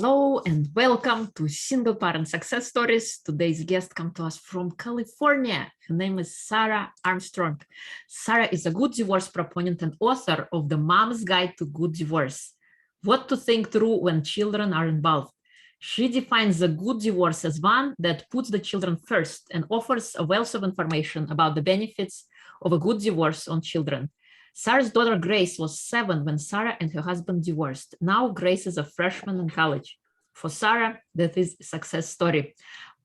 Hello and welcome to Single Parent Success Stories. Today's guest comes to us from California. Her name is Sarah Armstrong. Sarah is a good divorce proponent and author of The Mom's Guide to Good Divorce: What to Think Through When Children Are Involved. She defines a good divorce as one that puts the children first and offers a wealth of information about the benefits of a good divorce on children. Sarah's daughter Grace was 7 when Sarah and her husband divorced. Now Grace is a freshman in college. For Sarah, that is a success story.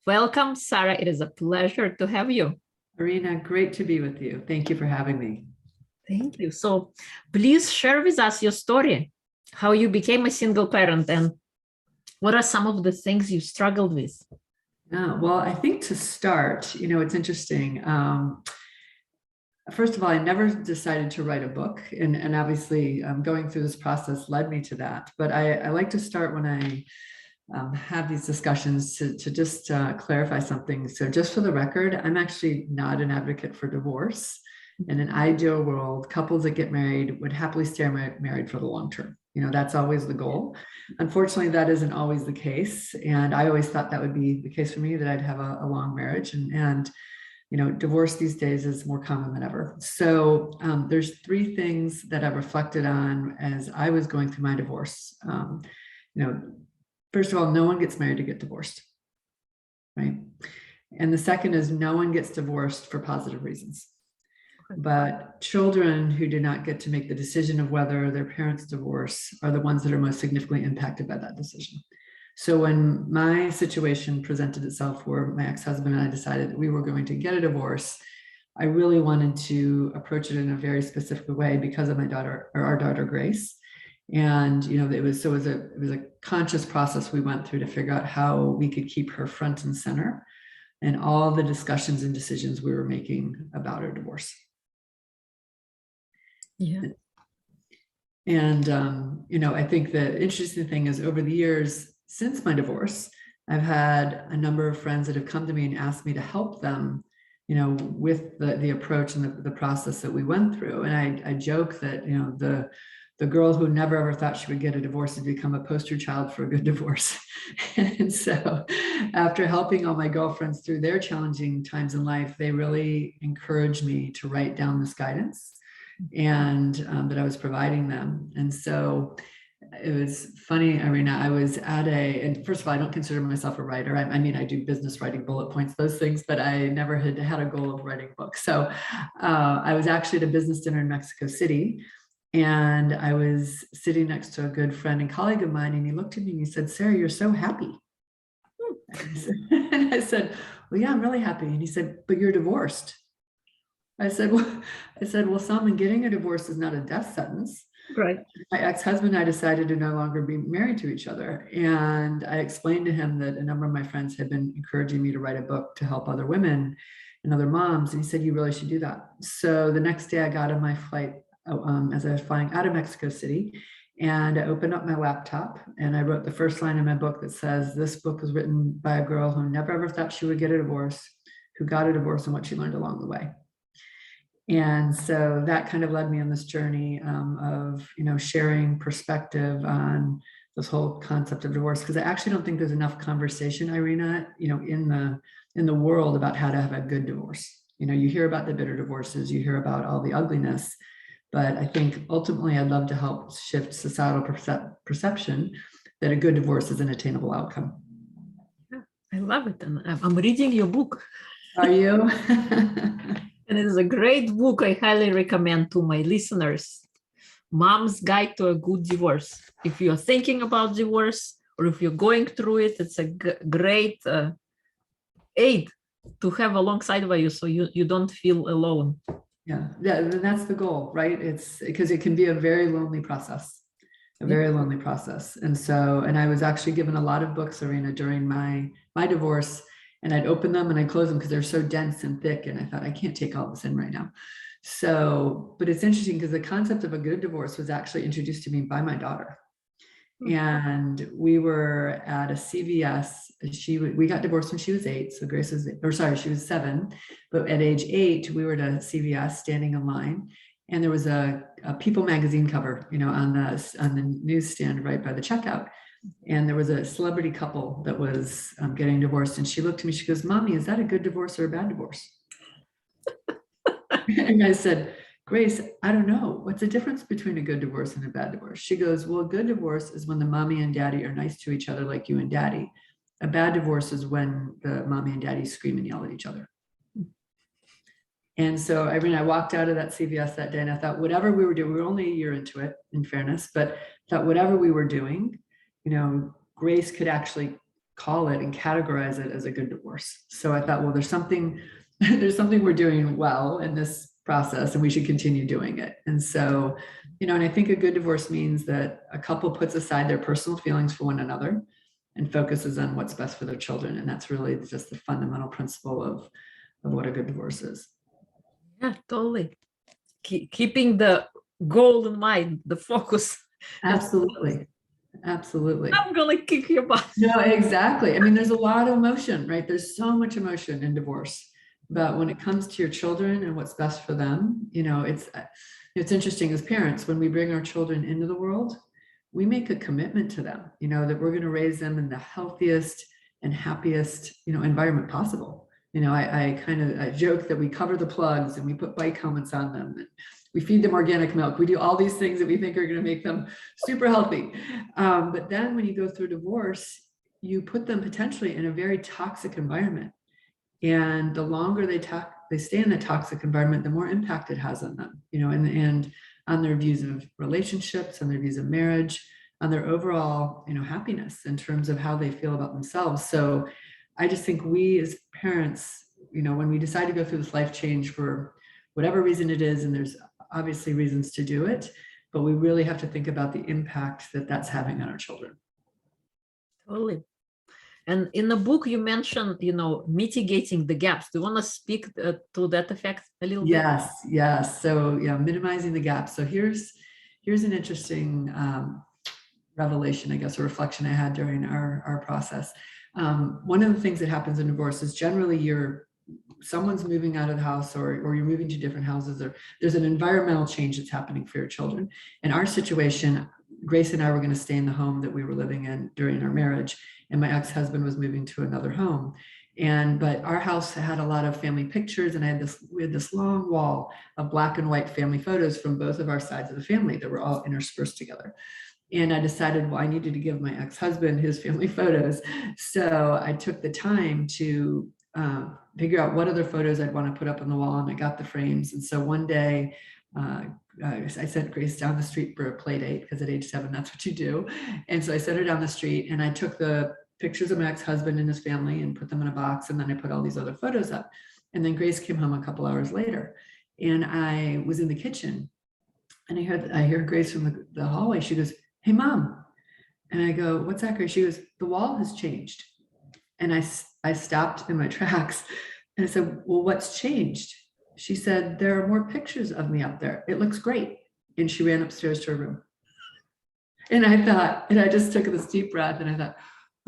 Welcome, Sarah. It is a pleasure to have you. Irina, great to be with you. Thank you for having me. Thank you. So please share with us your story, how you became a single parent and what are some of the things you struggled with? Well, I think to start, it's interesting. First of all, I never decided to write a book, and obviously going through this process led me to that. But I like to start when I have these discussions to just clarify something. So just for the record, I'm actually not an advocate for divorce. In an ideal world, couples that get married would happily stay married for the long term. That's always the goal. Unfortunately, that isn't always the case. And I always thought that would be the case for me, that I'd have a long marriage. And divorce these days is more common than ever. So there's 3 things that I reflected on as I was going through my divorce. First of all, no one gets married to get divorced, right? And the second is no one gets divorced for positive reasons. But children who do not get to make the decision of whether their parents divorce are the ones that are most significantly impacted by that decision. So when my situation presented itself, where my ex-husband and I decided that we were going to get a divorce, I really wanted to approach it in a very specific way because of our daughter Grace. And it was a conscious process we went through to figure out how we could keep her front and center in all the discussions and decisions we were making about our divorce. Yeah. And I think the interesting thing is, over the years since my divorce, I've had a number of friends that have come to me and asked me to help them, with the approach and the process that we went through. And I joke that, the girl who never ever thought she would get a divorce has become a poster child for a good divorce. And so after helping all my girlfriends through their challenging times in life, they really encouraged me to write down this guidance and that I was providing them. And so it was funny, Irina, I was and first of all, I don't consider myself a writer. I mean, I do business writing, bullet points, those things, but I never had a goal of writing books. So I was actually at a business dinner in Mexico City, and I was sitting next to a good friend and colleague of mine, and he looked at me and he said, "Sarah, you're so happy." And I said, "Well, yeah, I'm really happy." And he said, "But you're divorced." I said, well, Salman, getting a divorce is not a death sentence. Right. My ex-husband and I decided to no longer be married to each other. And I explained to him that a number of my friends had been encouraging me to write a book to help other women and other moms. And he said, "You really should do that." So the next day I got on my flight as I was flying out of Mexico City, and I opened up my laptop and I wrote the first line in my book that says, "This book was written by a girl who never ever thought she would get a divorce, who got a divorce, and what she learned along the way." And so that kind of led me on this journey of, sharing perspective on this whole concept of divorce, because I actually don't think there's enough conversation, Irina, in the world about how to have a good divorce. You hear about the bitter divorces, you hear about all the ugliness, but I think ultimately I'd love to help shift societal perception that a good divorce is an attainable outcome. I love it. And I'm reading your book. Are you? And it is a great book. I highly recommend to my listeners. Mom's Guide to a Good Divorce. If you're thinking about divorce or if you're going through it, it's a great aid to have alongside of you so you don't feel alone. Yeah, that's the goal, right? It's because it can be a very lonely process, very lonely process. And I was actually given a lot of books, Irina, during my divorce. And I'd open them and I'd close them because they're so dense and thick. And I thought, I can't take all this in right now. So, but it's interesting because the concept of a good divorce was actually introduced to me by my daughter. And we were at a CVS. We got divorced when she was 8. So Grace was, she was 7. But at age 8, we were at a CVS standing in line. And there was a People magazine cover, on the newsstand right by the checkout. And there was a celebrity couple that was getting divorced. And she looked at me, she goes, "Mommy, is that a good divorce or a bad divorce?" And I said, "Grace, I don't know. What's the difference between a good divorce and a bad divorce?" She goes, "Well, a good divorce is when the mommy and daddy are nice to each other like you and daddy. A bad divorce is when the mommy and daddy scream and yell at each other." And so, I mean, I walked out of that CVS that day and I thought, whatever we were doing, we were only a year into it, in fairness, but thought whatever we were doing, you know, Grace could actually call it and categorize it as a good divorce. So I thought, well, there's something we're doing well in this process and we should continue doing it. And so, you know, and I think a good divorce means that a couple puts aside their personal feelings for one another and focuses on what's best for their children. And that's really just the fundamental principle of what a good divorce is. Yeah, totally. Keeping the goal in mind, the focus. Absolutely. Absolutely. I'm gonna kick your butt. No, exactly. I mean, there's a lot of emotion, right? There's so much emotion in divorce. But when it comes to your children and what's best for them, you know, it's interesting as parents, when we bring our children into the world, we make a commitment to them, you know, that we're going to raise them in the healthiest and happiest, you know, environment possible. You know, I joke that we cover the plugs and we put bike helmets on them and we feed them organic milk. We do all these things that we think are going to make them super healthy. But then when you go through divorce, you put them potentially in a very toxic environment. And the longer they stay in the toxic environment, the more impact it has on them, you know, and on their views of relationships, on their views of marriage, on their overall, you know, happiness in terms of how they feel about themselves. So I just think we as parents, you know, when we decide to go through this life change for whatever reason it is, and there's obviously reasons to do it, but we really have to think about the impact that that's having on our children. Totally. And in the book, you mentioned, you know, mitigating the gaps. Do you want to speak to that effect a little bit? Yes. So yeah, minimizing the gaps. So here's an interesting revelation, I guess, or reflection I had during our process. One of the things that happens in divorce is generally someone's moving out of the house or you're moving to different houses, or there's an environmental change that's happening for your children. In our situation, Grace and I were going to stay in the home that we were living in during our marriage, and my ex-husband was moving to another home. But our house had a lot of family pictures, and we had this long wall of black and white family photos from both of our sides of the family that were all interspersed together. And I decided, well, I needed to give my ex-husband his family photos. So I took the time to figure out what other photos I'd want to put up on the wall, and I got the frames. And so one day, I sent Grace down the street for a play date, because at age 7, that's what you do. And so I sent her down the street and I took the pictures of my ex-husband and his family and put them in a box. And then I put all these other photos up. And then Grace came home a couple hours later, and I was in the kitchen, and I hear Grace from the hallway. She goes, "Hey, Mom." And I go, "What's that, Grace?" She goes, "The wall has changed." And I stopped in my tracks and I said, "Well, what's changed?" She said, "There are more pictures of me up there. It looks great." And she ran upstairs to her room. And I just took this deep breath and I thought,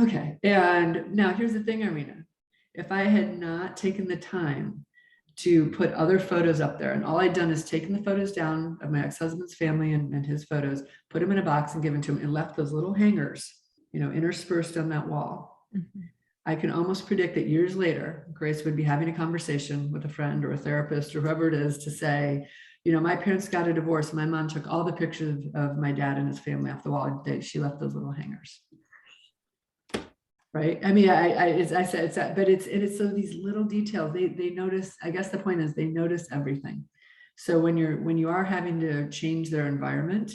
okay. And now here's the thing, Irina. If I had not taken the time to put other photos up there, and all I'd done is taken the photos down of my ex-husband's family and his photos, put them in a box and given to him, and left those little hangers, you know, interspersed on that wall. Mm-hmm. I can almost predict that years later, Grace would be having a conversation with a friend or a therapist or whoever it is to say, you know, my parents got a divorce. My mom took all the pictures of my dad and his family off the wall. She left those little hangers. Right. I mean, I said it's that, but it's so these little details, they notice. I guess the point is they notice everything. So when you are having to change their environment,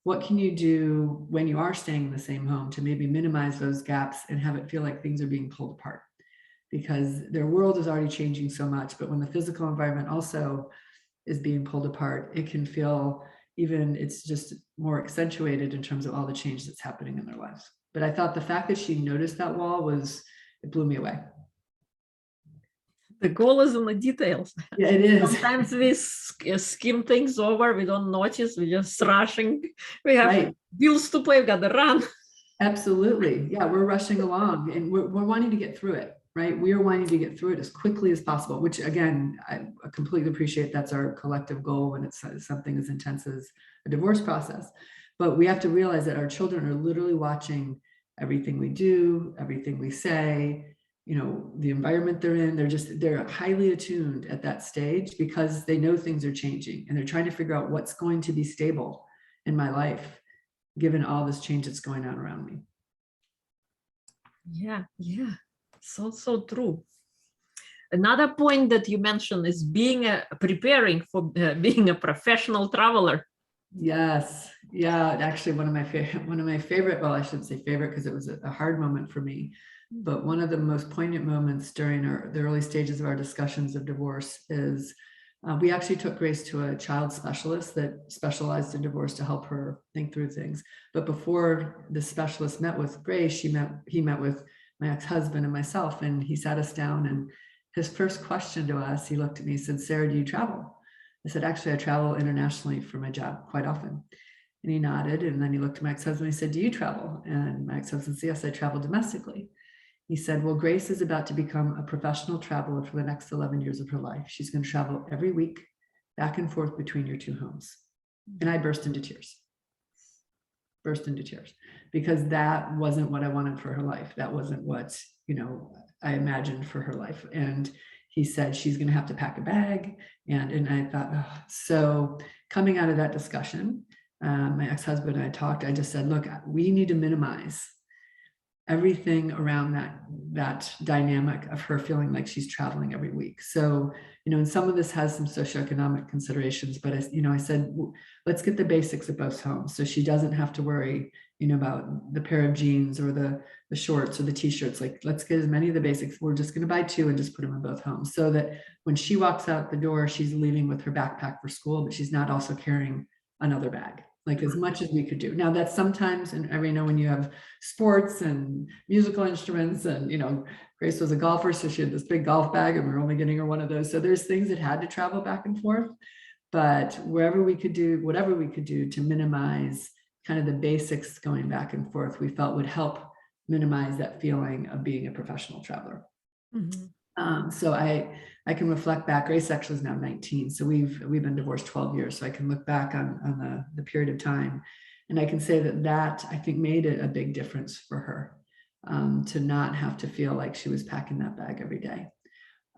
what can you do when you are staying in the same home to maybe minimize those gaps and have it feel like things are being pulled apart? Because their world is already changing so much, but when the physical environment also is being pulled apart, it can feel it's just more accentuated in terms of all the change that's happening in their lives. But I thought the fact that she noticed that wall it blew me away. The goal is in the details. Yeah, it is. Sometimes we skim things over. We don't notice. We're just rushing. We have bills to pay. We've got to run. Absolutely. Yeah, we're rushing along and we're wanting to get through it, right? We are wanting to get through it as quickly as possible, which again, I completely appreciate. That's our collective goal when it's something as intense as a divorce process. But we have to realize that our children are literally watching everything we do, everything we say, the environment they're in, they're highly attuned at that stage because they know things are changing and they're trying to figure out what's going to be stable in my life, given all this change that's going on around me. Yeah, so true. Another point that you mentioned is preparing for being a professional traveler. Yes, yeah, actually one of my favorite, well, I shouldn't say favorite because it was a hard moment for me, but one of the most poignant moments during the early stages of our discussions of divorce is we actually took Grace to a child specialist that specialized in divorce to help her think through things. But before the specialist met with Grace, he met with my ex-husband and myself, and he sat us down, and his first question to us, he looked at me and said, "Sarah, do you travel?" I said, "Actually, I travel internationally for my job quite often." And he nodded, and then he looked at my ex-husband and he said, "Do you travel?" And my ex-husband said, "Yes, I travel domestically." He said, "Well, Grace is about to become a professional traveler for the next 11 years of her life. She's going to travel every week back and forth between your two homes." And I burst into tears because that wasn't what I wanted for her life. That wasn't what, I imagined for her life. And he said, "She's going to have to pack a bag." And I thought, oh. So coming out of that discussion, my ex-husband and I talked, I just said, "Look, we need to minimize everything around that dynamic of her feeling like she's traveling every week." So, and some of this has some socioeconomic considerations, but I said, let's get the basics of both homes. So she doesn't have to worry, about the pair of jeans or the shorts or the t-shirts. Like, let's get as many of the basics. We're just going to buy two and just put them in both homes so that when she walks out the door, she's leaving with her backpack for school, but she's not also carrying another bag. Like, as much as we could do. Now that's sometimes, and when you have sports and musical instruments and, Grace was a golfer, so she had this big golf bag and we were only getting her one of those. So there's things that had to travel back and forth, but whatever we could do to minimize kind of the basics going back and forth, we felt would help minimize that feeling of being a professional traveler. Mm-hmm. So I can reflect back. Grace actually is now 19. So we've been divorced 12 years. So I can look back on the period of time. And I can say that I think made it a big difference for her to not have to feel like she was packing that bag every day.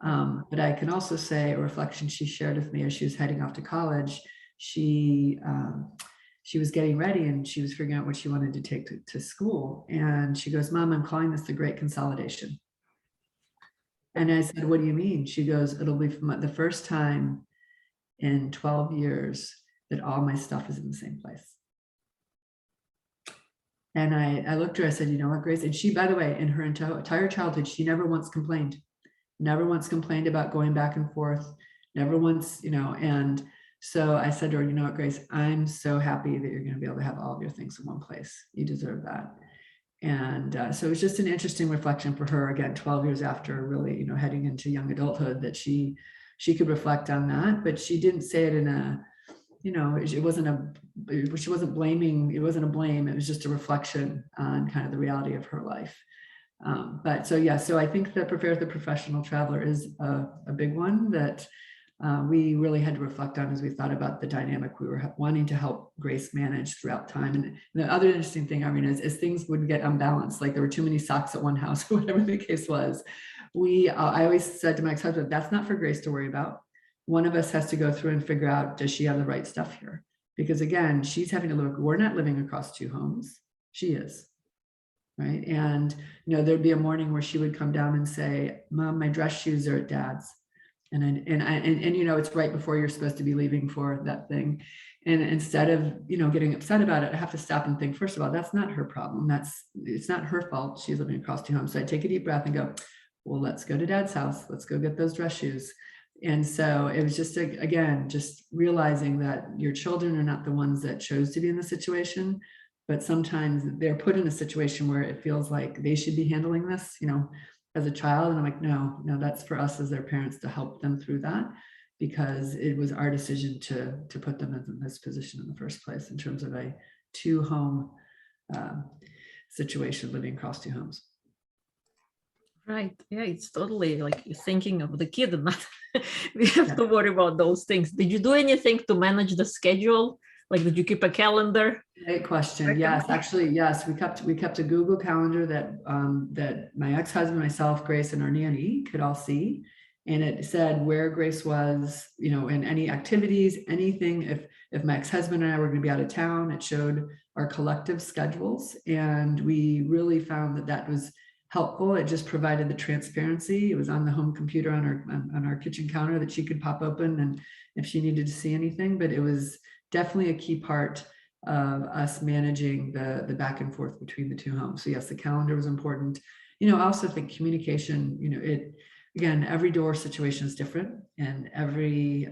But I can also say a reflection she shared with me as she was heading off to college. She was getting ready and she was figuring out what she wanted to take to school. And she goes, "Mom, I'm calling this the Great Consolidation." And I said, "What do you mean?" She goes, "It'll be the first time in 12 years that all my stuff is in the same place." And I looked at her, I said, "You know what, Grace?" And she, by the way, in her entire childhood, she never once complained about going back and forth, never once, and so I said to her, "You know what, Grace, I'm so happy that you're going to be able to have all of your things in one place. You deserve that." And so it was just an interesting reflection for her, again, 12 years after really, heading into young adulthood, that she could reflect on that, but she didn't say it in a, she wasn't blaming, it wasn't a blame, it was just a reflection on kind of the reality of her life. But so, yeah, so I think that Prepare the Professional Traveler is a big one that we really had to reflect on as we thought about the dynamic we were wanting to help Grace manage throughout time. And the other interesting thing, Irene, is as things would get unbalanced, like there were too many socks at one house, or whatever the case was, I always said to my ex-husband, "That's not for Grace to worry about. One of us has to go through and figure out, does she have the right stuff here?" Because again, she's having to look, we're not living across two homes. She is. Right. And, there'd be a morning where she would come down and say, "Mom, my dress shoes are at Dad's." And it's right before you're supposed to be leaving for that thing. And instead of, getting upset about it, I have to stop and think, first of all, that's not her problem. It's not her fault. She's living across two homes. So I take a deep breath and go, well, let's go to Dad's house. Let's go get those dress shoes. And so it was just, again, just realizing that your children are not the ones that chose to be in the situation, but sometimes they're put in a situation where it feels like they should be handling this, as a child. And I'm like, no, that's for us as their parents to help them through that, because it was our decision to put them in this position in the first place in terms of a two-home situation, living across two homes. Right. Yeah, it's totally like you're thinking of the kid and not we have to worry about those things. Did you do anything to manage the schedule Like, did you keep a calendar? Great question. Yes, actually, yes. We kept a Google Calendar that that my ex-husband, myself, Grace, and our nanny could all see, and it said where Grace was, you know, in any activities, anything. If my ex-husband and I were going to be out of town, it showed our collective schedules, and we really found that that was helpful. It just provided the transparency. It was on the home computer on our kitchen counter that she could pop open, and if she needed to see anything. But it was definitely a key part of us managing the back and forth between the two homes. So yes, the calendar was important. You know, I also think communication, you know, again, every divorce situation is different, and every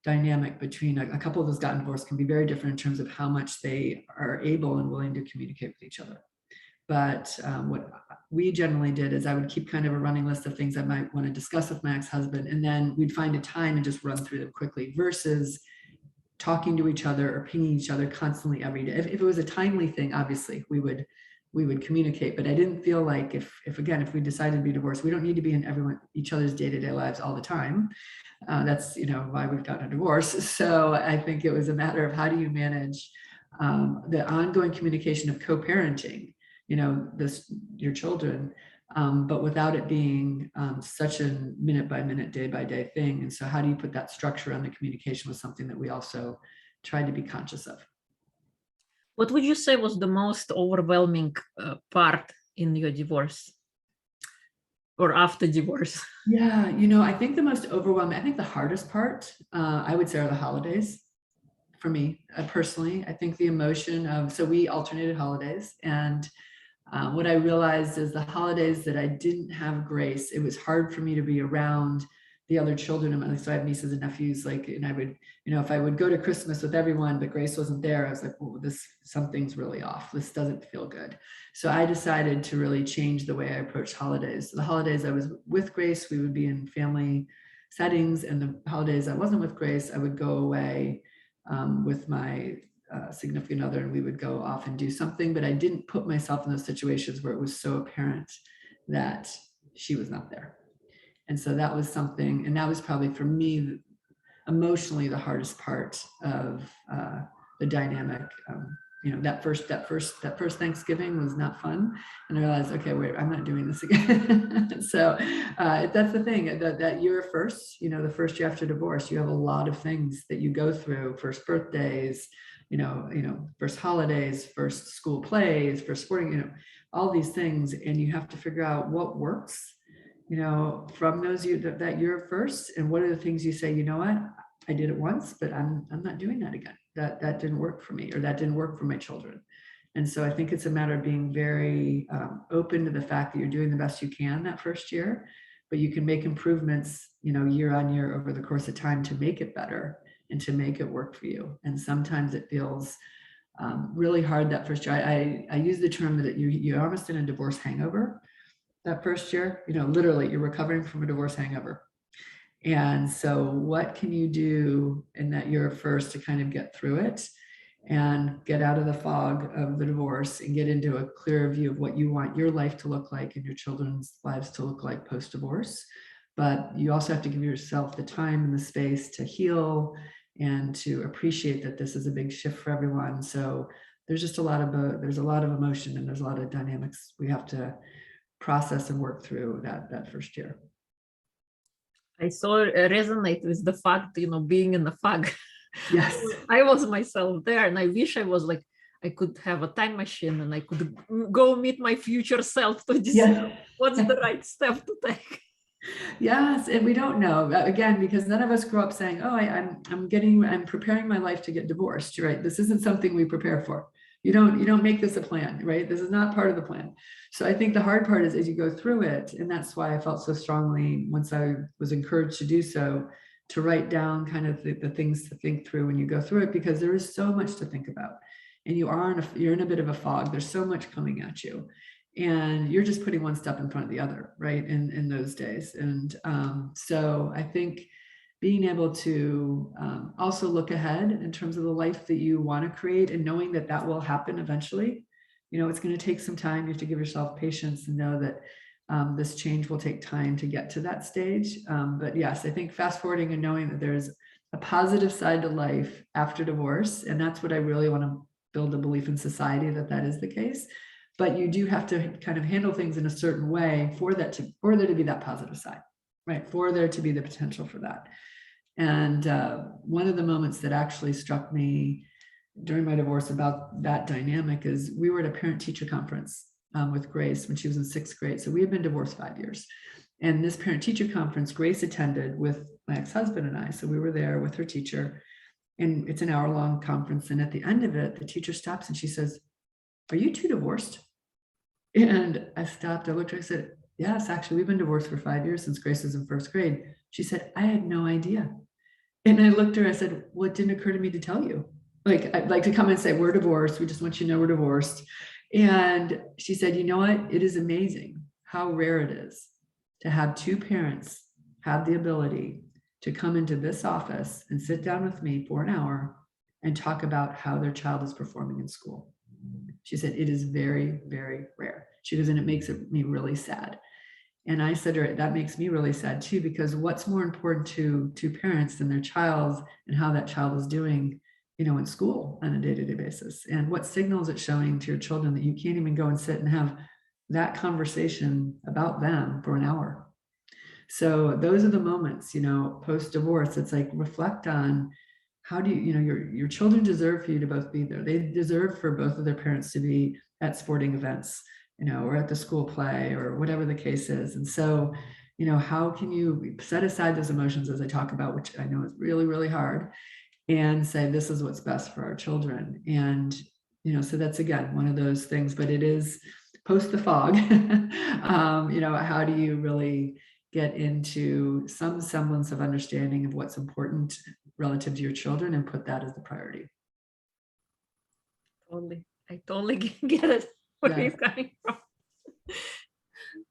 dynamic between a couple that's gotten divorced can be very different in terms of how much they are able and willing to communicate with each other. But what we generally did is I would keep kind of a running list of things I might want to discuss with my ex-husband, and then we'd find a time and just run through them quickly versus talking to each other or pinging each other constantly every day. If it was a timely thing, obviously we would communicate, but I didn't feel like if we decided to be divorced, we don't need to be in each other's day-to-day lives all the time. That's, you know, why we've gotten a divorce. So I think it was a matter of how do you manage the ongoing communication of co-parenting, you know, your children, but without it being such a minute by minute, day by day thing. And so how do you put that structure on the communication was something that we also tried to be conscious of. What would you say was the most overwhelming part in your divorce or after divorce? Yeah, you know, I think the most overwhelming, I think the hardest part, I would say, are the holidays for me personally. I think the emotion of, so we alternated holidays, and what I realized is the holidays that I didn't have Grace, it was hard for me to be around the other children. So I have nieces and nephews, like, and I would, you know, if I would go to Christmas with everyone, but Grace wasn't there, I was like, well, something's really off. This doesn't feel good. So I decided to really change the way I approach holidays. So the holidays I was with Grace, we would be in family settings, and the holidays I wasn't with Grace, I would go away with my significant other, and we would go off and do something, but I didn't put myself in those situations where it was so apparent that she was not there. And so that was something, and that was probably for me emotionally the hardest part of the dynamic. You know, that first Thanksgiving was not fun, and I realized, okay, wait, I'm not doing this again. So that's the thing, that year first, you know, the first year after divorce, you have a lot of things that you go through, first birthdays, you know, first holidays, first school plays, first sporting, you know, all these things, and you have to figure out what works, you know, from those that year first, and what are the things you say, you know what, I did it once, but I'm not doing that again. That didn't work for me, or that didn't work for my children. And so I think it's a matter of being very open to the fact that you're doing the best you can that first year, but you can make improvements, you know, year on year over the course of time to make it better and to make it work for you. And sometimes it feels really hard that first year. I use the term that you're almost in a divorce hangover that first year. You know, literally you're recovering from a divorce hangover. And so what can you do in that year first to kind of get through it and get out of the fog of the divorce and get into a clearer view of what you want your life to look like and your children's lives to look like post-divorce. But you also have to give yourself the time and the space to heal and to appreciate that this is a big shift for everyone. So there's just a lot of emotion, and there's a lot of dynamics we have to process and work through that first year. I so resonate with the fact, you know, being in the fog. Yes. I was myself there, and I wish I was like, I could have a time machine and I could go meet my future self to decide what's the right step to take. Yes, and we don't know, again, because none of us grew up saying, oh, I'm preparing my life to get divorced, right? This isn't something we prepare for. You don't make this a plan, right? This is not part of the plan. So I think the hard part is as you go through it, and that's why I felt so strongly once I was encouraged to do so, to write down kind of the things to think through when you go through it, because there is so much to think about, and you're in a bit of a fog. There's so much coming at you, and you're just putting one step in front of the other, right? In those days. And so I think being able to also look ahead in terms of the life that you want to create, and knowing that that will happen eventually. You know, it's going to take some time. You have to give yourself patience and know that this change will take time to get to that stage. But yes, I think fast forwarding and knowing that there's a positive side to life after divorce. And that's what I really want to build a belief in society that that is the case. But you do have to kind of handle things in a certain way for there to be that positive side, right? For there to be the potential for that. And one of the moments that actually struck me during my divorce about that dynamic is we were at a parent-teacher conference with Grace when she was in 6th grade. So we had been divorced 5 years. And this parent-teacher conference, Grace attended with my ex-husband and I. So we were there with her teacher. And it's an hour-long conference. And at the end of it, the teacher stops and she says, "Are you two divorced?" And I stopped, I looked at her, I said, "Yes, actually, we've been divorced for 5 years since Grace was in 1st grade. She said, "I had no idea." And I looked at her, I said, "Well, it didn't occur to me to tell you. Like, I'd like to come and say, we're divorced. We just want you to know we're divorced." And she said, "You know what? It is amazing how rare it is to have two parents have the ability to come into this office and sit down with me for an hour and talk about how their child is performing in school." She said, "It is very, very rare." She goes, "And it makes me really sad." And I said to her, "That makes me really sad too, because what's more important to parents than their child and how that child is doing, in school on a day-to-day basis? And what signals it's showing to your children that you can't even go and sit and have that conversation about them for an hour?" So those are the moments, post-divorce. It's like, reflect on how do your children deserve for you to both be there. They deserve for both of their parents to be at sporting events, or at the school play or whatever the case is. And so, how can you set aside those emotions as I talk about, which I know is really, really hard, and say, this is what's best for our children. And, so that's, again, one of those things, but it is post the fog. How do you really get into some semblance of understanding of what's important relative to your children and put that as the priority? Totally. I totally get it where Yeah. you're coming from.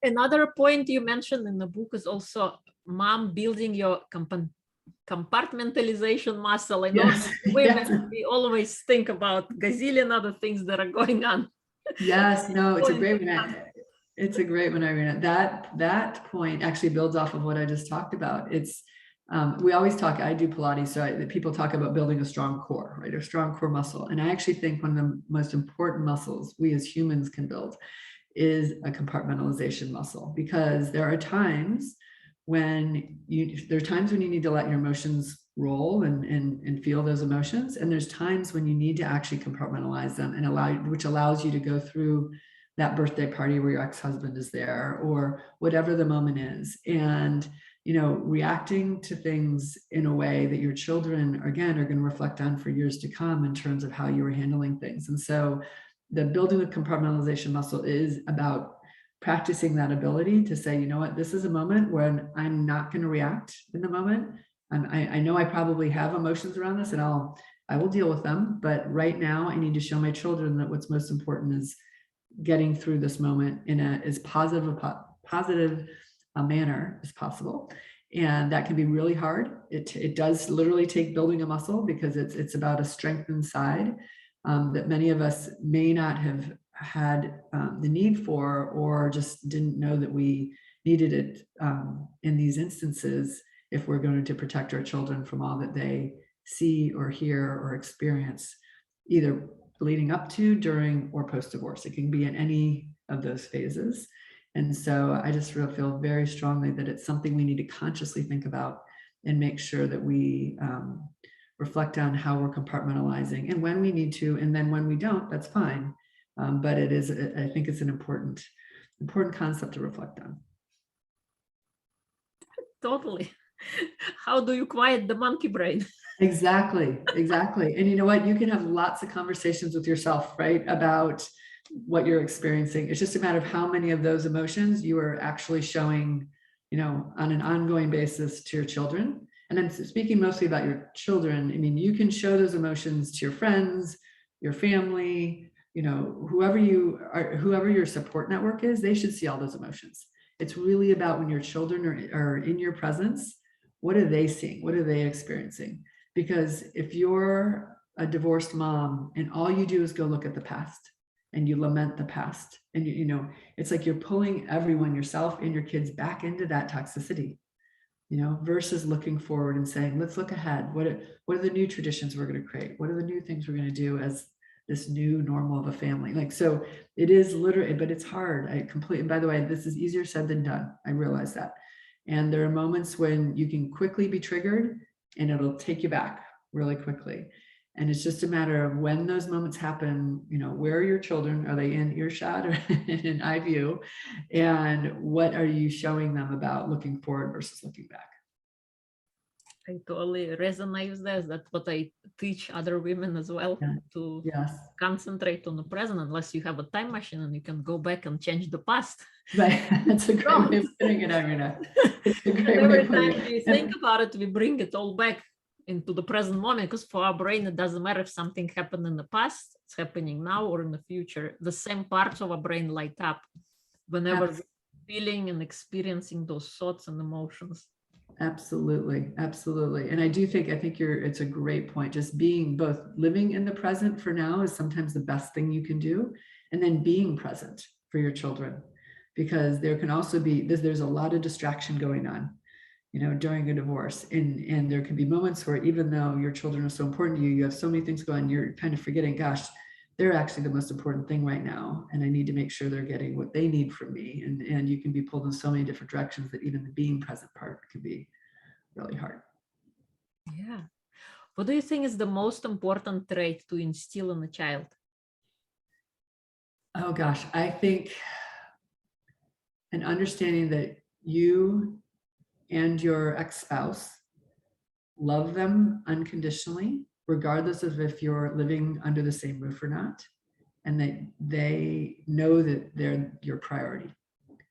Another point you mentioned in the book is also mom building your compartmentalization muscle. I know Yes. that women, Yes. we always think about gazillion other things that are going on. Yes, no, it's a great one. It's a great one, Irina. That point actually builds off of what I just talked about. It's we always talk, I do Pilates, so people talk about building a strong core, right? A strong core muscle. And I actually think one of the most important muscles we as humans can build is a compartmentalization muscle, because there are times when you need to let your emotions roll and feel those emotions. And there's times when you need to actually compartmentalize them and which allows you to go through that birthday party where your ex-husband is there, or whatever the moment is. And, reacting to things in a way that your children, again, are going to reflect on for years to come in terms of how you were handling things. And so the building the compartmentalization muscle is about practicing that ability to say, you know what, this is a moment when I'm not going to react in the moment. I know I probably have emotions around this and I will deal with them. But right now I need to show my children that what's most important is getting through this moment in as positive a manner as possible. And that can be really hard. It does literally take building a muscle, because it's about a strengthened side that many of us may not have had the need for, or just didn't know that we needed it in these instances, if we're going to protect our children from all that they see or hear or experience, either leading up to, during, or post-divorce. It can be in any of those phases. And so I just feel very strongly that it's something we need to consciously think about and make sure that we reflect on how we're compartmentalizing, and when we need to, and then when we don't, that's fine. But I think it's an important concept to reflect on. Totally. How do you quiet the monkey brain? Exactly. And you know what? You can have lots of conversations with yourself, right, about what you're experiencing. It's just a matter of how many of those emotions you are actually showing, on an ongoing basis to your children. And then speaking mostly about your children, I mean, you can show those emotions to your friends, your family, whoever your support network is, they should see all those emotions. It's really about when your children are in your presence, what are they seeing? What are they experiencing? Because if you're a divorced mom and all you do is go look at the past and you lament the past, and it's like you're pulling everyone, yourself and your kids, back into that toxicity. versus looking forward and saying, let's look ahead. What are the new traditions we're going to create? What are the new things we're going to do as this new normal of a family? Like, so it is literally, but it's hard. And by the way, this is easier said than done. I realize that. And there are moments when you can quickly be triggered and it'll take you back really quickly. And it's just a matter of when those moments happen, where are your children? Are they in earshot or in eye view? And what are you showing them about looking forward versus looking back? I totally resonate with that. That's what I teach other women as well, to concentrate on the present, unless you have a time machine and you can go back and change the past. Right. That's a great way of putting it, Irina. It's a great Every time we think about it, we bring it all back into the present moment, because for our brain, it doesn't matter if something happened in the past, it's happening now or in the future. The same parts of our brain light up whenever we're feeling and experiencing those thoughts and emotions. Absolutely. Absolutely. And I think it's a great point. Just being both living in the present for now is sometimes the best thing you can do. And then being present for your children, because there can also be, there's a lot of distraction going on, during a divorce. And there can be moments where, even though your children are so important to you, you have so many things going on, you're kind of forgetting, gosh, they're actually the most important thing right now. And I need to make sure they're getting what they need from me. And you can be pulled in so many different directions that even the being present part can be really hard. Yeah. What do you think is the most important trait to instill in a child? Oh gosh, I think an understanding that you and your ex-spouse love them unconditionally, regardless of if you're living under the same roof or not, and that they know that they're your priority.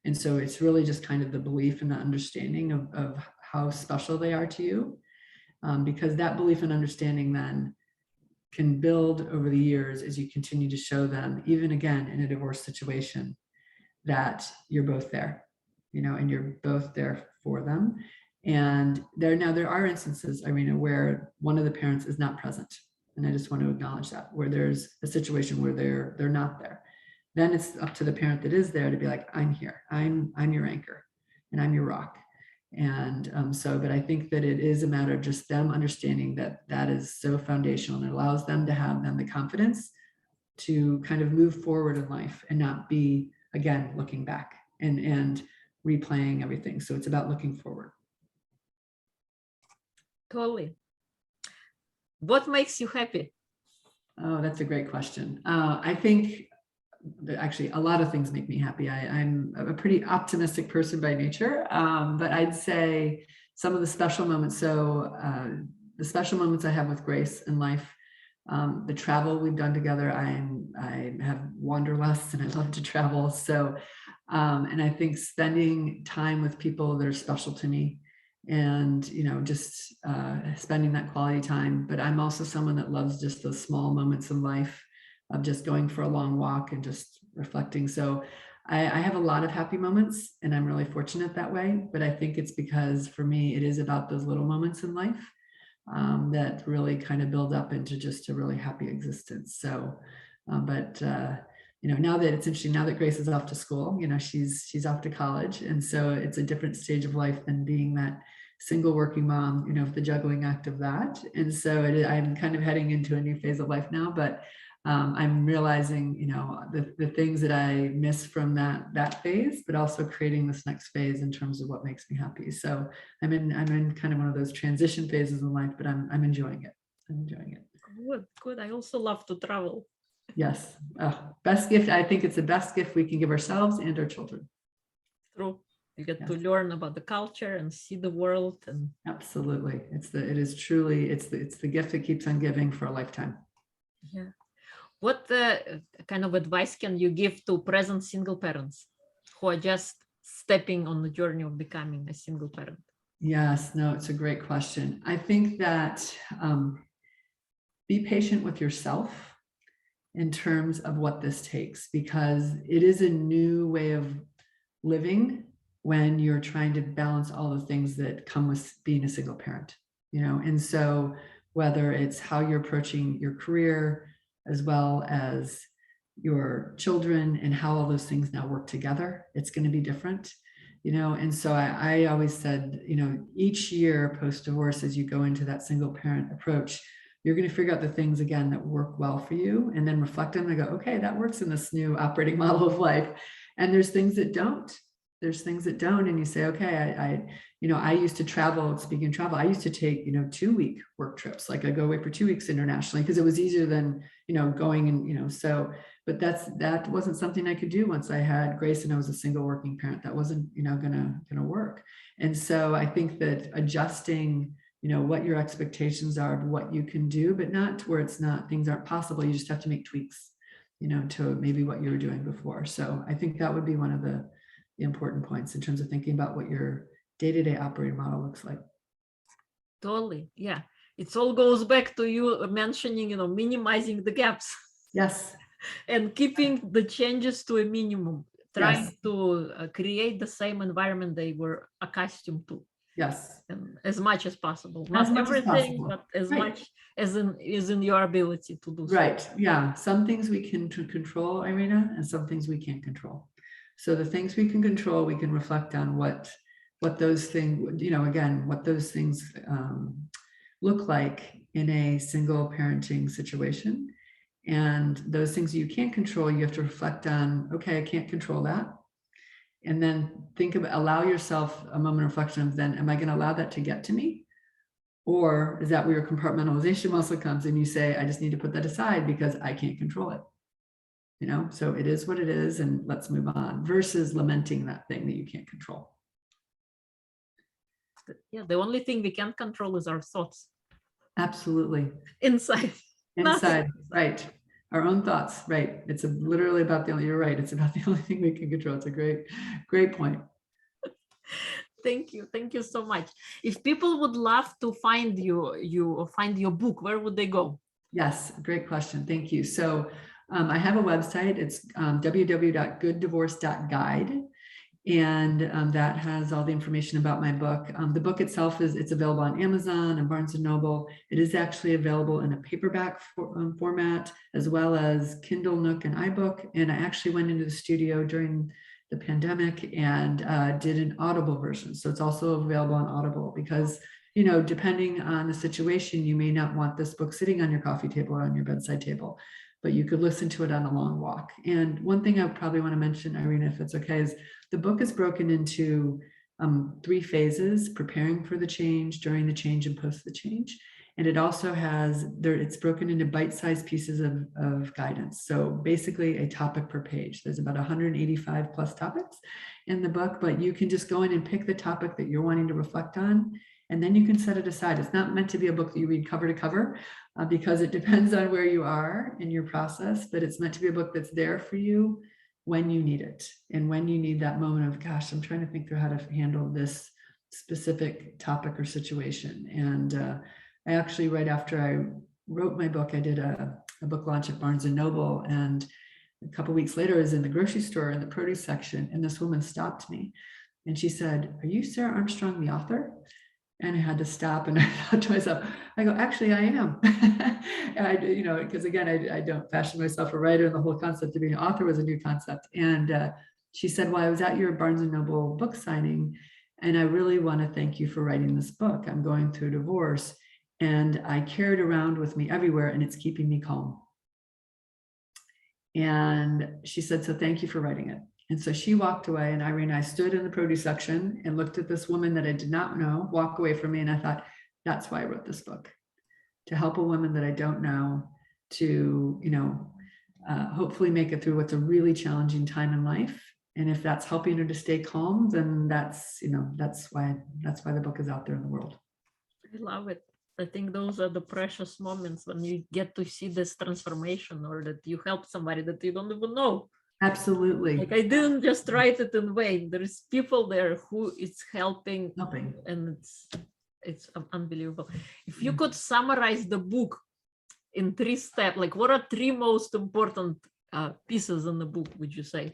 And so it's really just kind of the belief and the understanding of how special they are to you, because that belief and understanding then can build over the years as you continue to show them, even again in a divorce situation, that you're both there, and you're both there for them. And there are instances, Irina, where one of the parents is not present. And I just want to acknowledge that, where there's a situation where they're not there. Then it's up to the parent that is there to be like, I'm here, I'm your anchor, and I'm your rock. And but I think that it is a matter of just them understanding that that is so foundational, and it allows them to have the confidence to kind of move forward in life and not be, again, looking back and replaying everything. So it's about looking forward. Totally. What makes you happy? Oh, that's a great question. I think actually a lot of things make me happy. I'm a pretty optimistic person by nature, but I'd say some of the special moments. So the special moments I have with Grace in life, the travel we've done together. I have wanderlust and I love to travel. So, and I think spending time with people that are special to me, and just spending that quality time. But I'm also someone that loves just those small moments in life of just going for a long walk and just reflecting. So I have a lot of happy moments, and I'm really fortunate that way. But I think it's because for me, it is about those little moments in life that really kind of build up into just a really happy existence. So, now that it's interesting, now that Grace is off to school, she's off to college. And so it's a different stage of life than being that single working mom, the juggling act of that. And so I'm kind of heading into a new phase of life now, but I'm realizing, the things that I miss from that phase, but also creating this next phase in terms of what makes me happy. So I'm in kind of one of those transition phases in life, but I'm enjoying it. I'm enjoying it. Good. I also love to travel. Yes. Best gift. I think it's the best gift we can give ourselves and our children. True. You get to learn about the culture and see the world. And absolutely. It's the gift that keeps on giving for a lifetime. Yeah. What kind of advice can you give to present single parents who are just stepping on the journey of becoming a single parent? Yes, no, it's a great question. I think that be patient with yourself in terms of what this takes, because it is a new way of living when you're trying to balance all the things that come with being a single parent, and so whether it's how you're approaching your career as well as your children and how all those things now work together, it's going to be different. you know, and so I always said, you know, each year post-divorce, as you go into that single parent approach, you're going to figure out the things again that work well for you, and then reflect on them and go, okay, that works in this new operating model of life. And there's things that don't. There's things that don't, and you say, okay, you know, I used to travel, speaking of travel, I used to take, you know, 2-week work trips. Like I go away for 2 weeks internationally because it was easier than, you know, going and, you know, so, but that wasn't something I could do once I had Grace and I was a single working parent. That wasn't, you know, gonna work. And so I think that adjusting, you know, what your expectations are of what you can do, but not to where it's not, things aren't possible. You just have to make tweaks, you know, to maybe what you were doing before. So I think that would be one of the important points in terms of thinking about what your day-to-day operating model looks like. Totally. Yeah. It all goes back to you mentioning, you know, minimizing the gaps. Yes. And keeping the changes to a minimum, trying Yes. to create the same environment they were accustomed to. Yes. And as much as possible. As Not much as everything, possible. but as Right. much as is in your ability to do so. Right. Yeah. Some things we can control, Irina, and some things we can't control. So the things we can control, we can reflect on what those things, you know, again, what those things look like in a single parenting situation. And those things you can't control, you have to reflect on, okay, I can't control that. And then think about, allow yourself a moment of reflection of then, am I going to allow that to get to me? Or is that where your compartmentalization muscle comes and you say, I just need to put that aside because I can't control it. You know, so it is what it is and let's move on, versus lamenting that thing that you can't control. Yeah, the only thing we can control is our thoughts. Absolutely. Inside. Inside, right. Our own thoughts, right. It's literally about the only, you're right. It's about the only thing we can control. It's a great point. Thank you. Thank you so much. If people would love to find find your book, where would they go? Yes, great question. Thank you. So I have a website. It's www.gooddivorce.guide. And that has all the information about my book. The book itself it's available on Amazon and Barnes & Noble. It is actually available in a paperback format, as well as Kindle, Nook, and iBook. And I actually went into the studio during the pandemic and did an Audible version. So it's also available on Audible because, you know, depending on the situation, you may not want this book sitting on your coffee table or on your bedside table, but you could listen to it on a long walk. And one thing I probably want to mention, Irina, if it's okay, is the book is broken into 3 phases: preparing for the change, during the change, and post the change. And it also has, it's broken into bite-sized pieces of guidance. So basically a topic per page. There's about 185 plus topics in the book, but you can just go in and pick the topic that you're wanting to reflect on, and then you can set it aside. It's not meant to be a book that you read cover to cover because it depends on where you are in your process, but it's meant to be a book that's there for you when you need it. And when you need that moment of, gosh, I'm trying to think through how to handle this specific topic or situation. And I actually, right after I wrote my book, I did a book launch at Barnes & Noble. And a couple of weeks later, I was in the grocery store in the produce section, and this woman stopped me. And she said, "Are you Sarah Armstrong, the author?" And I had to stop and I thought to myself, I go, actually, I am. And I, you know, because again, I don't fashion myself a writer, and the whole concept of being an author was a new concept. And she said, well, I was at your Barnes & Noble book signing, and I really want to thank you for writing this book. I'm going through a divorce, and I carry it around with me everywhere, and it's keeping me calm. And she said, so thank you for writing it. And so she walked away, and Irene and I stood in the produce section and looked at this woman that I did not know walk away from me. And I thought, that's why I wrote this book, to help a woman that I don't know to, you know, hopefully make it through what's a really challenging time in life. And if that's helping her to stay calm, then that's, you know, that's why the book is out there in the world. I love it. I think those are the precious moments when you get to see this transformation, or that you help somebody that you don't even know. Absolutely. Like, I didn't just write it in vain. There's people there who it's helping. And it's unbelievable. If you could summarize the book in 3 steps, like what are 3 most important pieces in the book, would you say?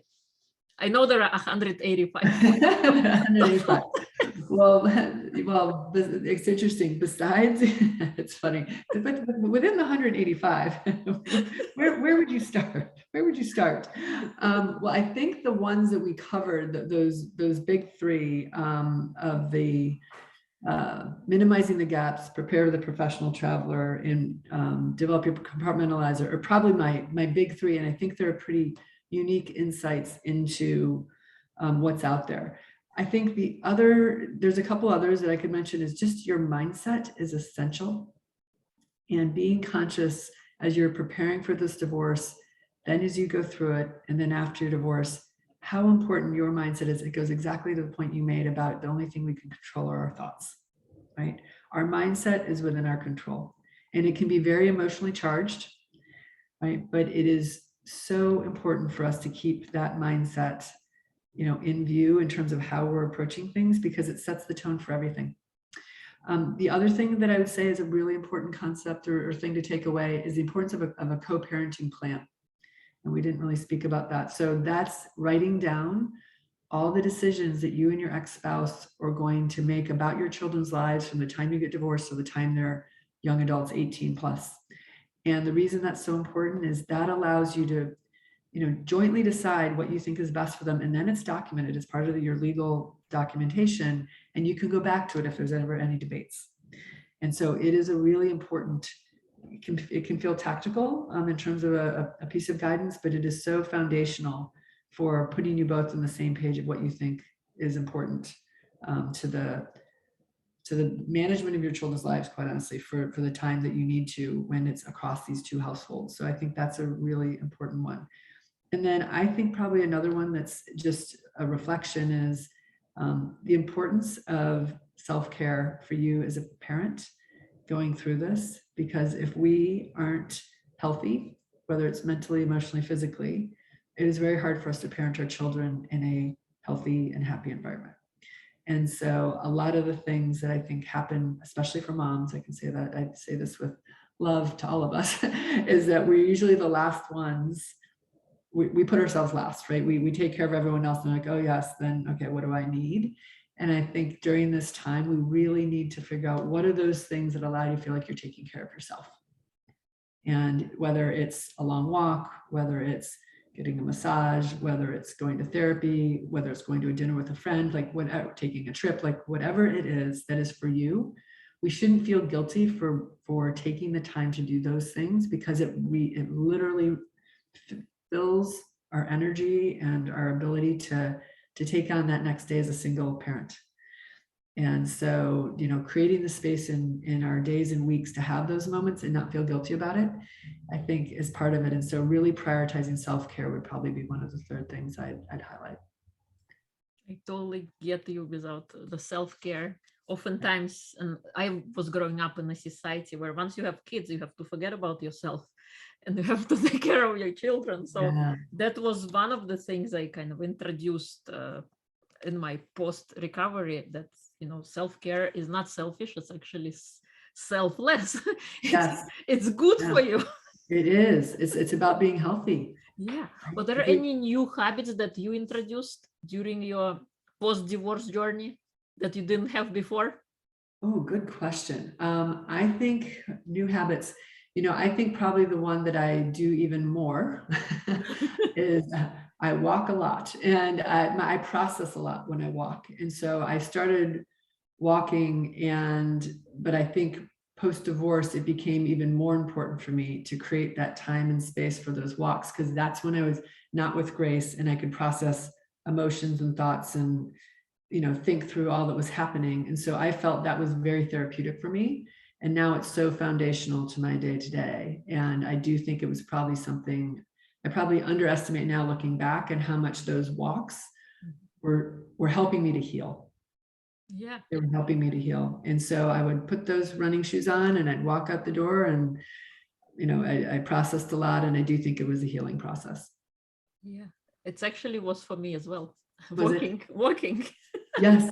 I know there are 185. 185. Well, well, it's interesting. Besides, it's funny, but within the 185, where would you start? Where would you start? Well, I think the ones that we covered, those big three of the minimizing the gaps, prepare the professional traveler, and develop your compartmentalizer are probably my big three. And I think they're pretty unique insights into what's out there. I think there's a couple others that I could mention is just your mindset is essential, and being conscious as you're preparing for this divorce, then as you go through it, and then after your divorce, how important your mindset is. It goes exactly to the point you made about the only thing we can control are our thoughts, right? Our mindset is within our control, and it can be very emotionally charged, right? But it is so important for us to keep that mindset, in view in terms of how we're approaching things, because it sets the tone for everything. The other thing that I would say is a really important concept or thing to take away is the importance of a co-parenting plan. And we didn't really speak about that. So that's writing down all the decisions that you and your ex-spouse are going to make about your children's lives from the time you get divorced to the time they're young adults, 18 plus. And the reason that's so important is that allows you to jointly decide what you think is best for them. And then it's documented as part of your legal documentation. And you can go back to it if there's ever any debates. And so it is a really important, it can feel tactical in terms of a piece of guidance, but it is so foundational for putting you both on the same page of what you think is important to the management of your children's lives, quite honestly, for the time that you need to when it's across these two households. So I think that's a really important one. And then I think probably another one that's just a reflection is the importance of self-care for you as a parent going through this, because if we aren't healthy, whether it's mentally, emotionally, physically, it is very hard for us to parent our children in a healthy and happy environment. And so a lot of the things that I think happen, especially for moms, I can say that, I say this with love to all of us, is that we're usually the last ones. We put ourselves last, right? We take care of everyone else and like, oh yes, then okay, what do I need? And I think during this time, we really need to figure out what are those things that allow you to feel like you're taking care of yourself. And whether it's a long walk, whether it's getting a massage, whether it's going to therapy, whether it's going to a dinner with a friend, like whatever, taking a trip, like whatever it is that is for you, we shouldn't feel guilty for taking the time to do those things, because it literally fills our energy and our ability to take on that next day as a single parent. And so, creating the space in our days and weeks to have those moments and not feel guilty about it, I think is part of it. And so really prioritizing self-care would probably be one of the third things I'd highlight. I totally get you without the self-care. Oftentimes, and I was growing up in a society where once you have kids, you have to forget about yourself and you have to take care of your children. So that was one of the things I kind of introduced in my post-recovery, that, self-care is not selfish, it's actually selfless. It's good for you. It is. It's about being healthy. Yeah. Were there any new habits that you introduced during your post-divorce journey that you didn't have before? Oh, good question. I think new habits, I think probably the one that I do even more is I walk a lot, and I process a lot when I walk. And so I started walking, but I think post-divorce, it became even more important for me to create that time and space for those walks, because that's when I was not with Grace and I could process emotions and thoughts and think through all that was happening. And so I felt that was very therapeutic for me. And now it's so foundational to my day-to-day. And I do think it was probably something I probably underestimate now looking back, and how much those walks were helping me to heal. Yeah. They were helping me to heal. And so I would put those running shoes on and I'd walk out the door, and, I processed a lot, and I do think it was a healing process. Yeah. It actually was for me as well. Was walking. Yes.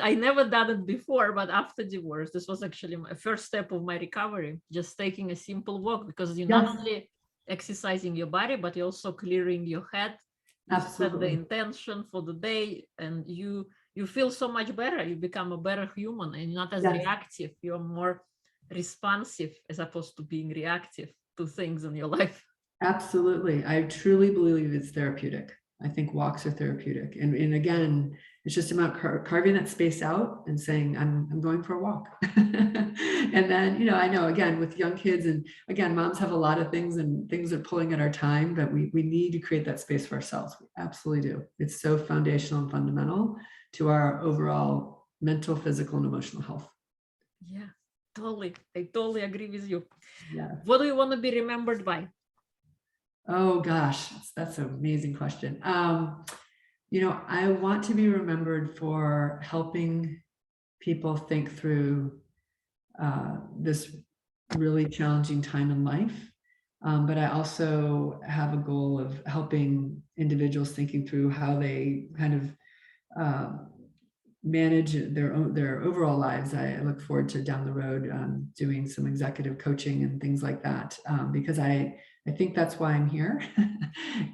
I never done it before, but after divorce, this was actually my first step of my recovery, just taking a simple walk, because you're not only exercising your body, but you're also clearing your head. You set the Absolutely. intention for the day, and you feel so much better. You become a better human, and not as Yes. reactive. You're more responsive as opposed to being reactive to things in your life. Absolutely. I truly believe it's therapeutic. I think walks are therapeutic. And again, it's just about carving that space out and saying, I'm going for a walk. And then, you know, I know again, with young kids, and again, moms have a lot of things and things are pulling at our time, but we need to create that space for ourselves. We absolutely do. It's so foundational and fundamental to our overall mental, physical, and emotional health. Yeah, totally. I totally agree with you. Yeah. What do you want to be remembered by? Oh gosh, that's an amazing question. You know, I want to be remembered for helping people think through this really challenging time in life. But I also have a goal of helping individuals thinking through how they kind of manage their overall lives. I look forward to down the road doing some executive coaching and things like that, because I think that's why I'm here,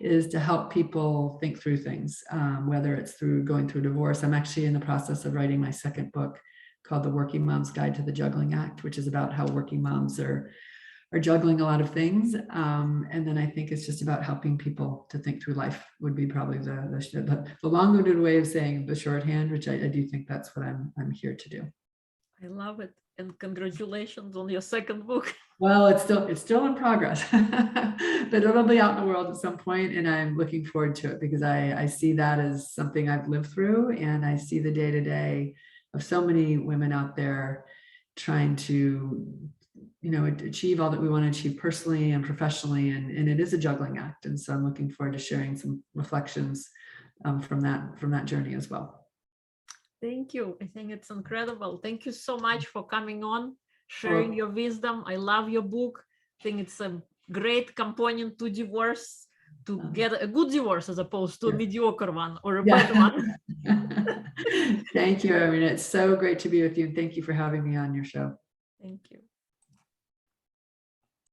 is to help people think through things, whether it's through going through divorce. I'm actually in the process of writing my second book called The Working Mom's Guide to the Juggling Act, which is about how working moms are juggling a lot of things. And then I think it's just about helping people to think through life would be probably the long-winded way of saying the shorthand, which I do think that's what I'm here to do. I love it. And congratulations on your second book. Well, it's still in progress, but it'll be out in the world at some point, and I'm looking forward to it because I see that as something I've lived through, and I see the day-to-day of so many women out there trying to, you know, achieve all that we want to achieve personally and professionally, and it is a juggling act. And so I'm looking forward to sharing some reflections from that journey as well. Thank you. I think it's incredible. Thank you so much for coming on, sharing your wisdom. I love your book. I think it's a great component to divorce, to get a good divorce as opposed to a mediocre one or a bad one. Thank you, Irene. It's so great to be with you. And thank you for having me on your show. Thank you.